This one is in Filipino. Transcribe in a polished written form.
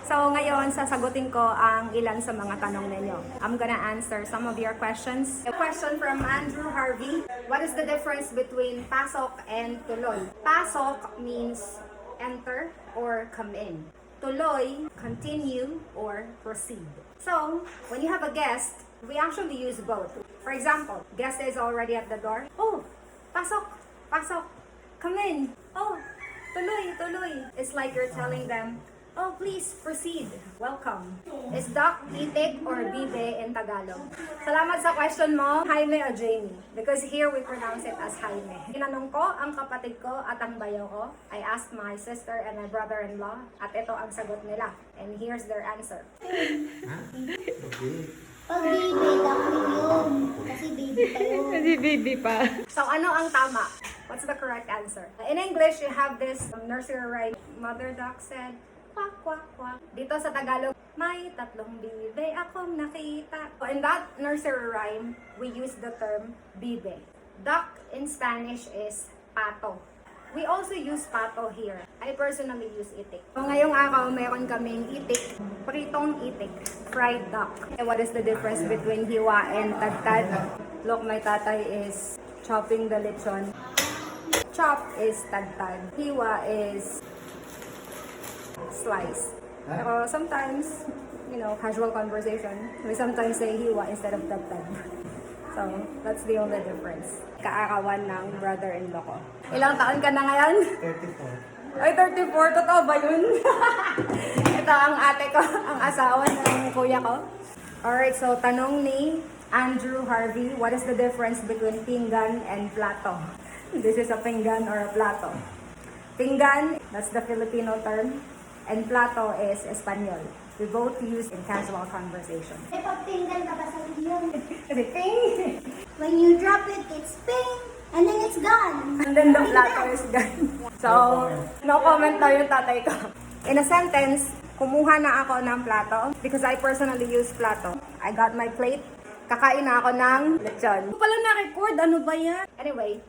So ngayon, sasagutin ko ang ilan sa mga tanong ninyo. I'm gonna answer some of your questions. A question from Andrew Harvey. What is the difference between pasok and tuloy? Pasok means enter or come in. Tuloy, continue or proceed. So, when you have a guest, we actually use both. For example, guest is already at the door. Oh, pasok, pasok, come in. Oh, tuloy, tuloy. It's like you're telling them, oh, please proceed. Welcome. Is duck, itik, or bibe in Tagalog? Salamat sa question mo, Jaime o Jamie. Because here we pronounce it as Jaime. Tinanong ko ang kapatid ko at ang bayaw ko. I asked my sister and my brother-in-law at ito ang sagot nila. And here's their answer. Pag baby, dapat yun. Kasi baby pa yun. Kasi baby pa. So ano ang tama? What's the correct answer? In English, you have this nursery rhyme. Mother duck said, quack, quack, quack. Dito sa Tagalog, may tatlong bibe akong nakita. So in that nursery rhyme, we use the term bibe. Duck in Spanish is pato. We also use pato here. I personally use itik. So ngayong araw, meron kaming itik, pritong itik, fried duck. And what is the difference between hiwa and tagtad? Look, my tatay is chopping the lechon. Chop is tagtad. Hiwa is slice. Pero sometimes, you know, casual conversation, we sometimes say hiwa instead of tagtad. So, that's the only difference. Kaarawan ng brother-in-law ko. Ilang taon ka na ngayon? 34. Ay, 34. Totoo ba yun? Ito ang ate ko, ang asawa ng kuya ko. Alright, so tanong ni Andrew Harvey, what is the difference between pinggan and plato? This is a pinggan or a plato. Pinggan, that's the Filipino term, and plato is Espanol. We both use in casual conversation. Eh, pag pinggan ka ba sa yun? Kasi ping! When you drop it, it's ping, and then it's gone. And then the plato is gone. So, no comment daw yung tatay ko. In a sentence, kumuha na ako ng plato because I personally use plato. I got my plate. Kakain na ako ng lechon. Pala na-record, ano ba yan? Anyway,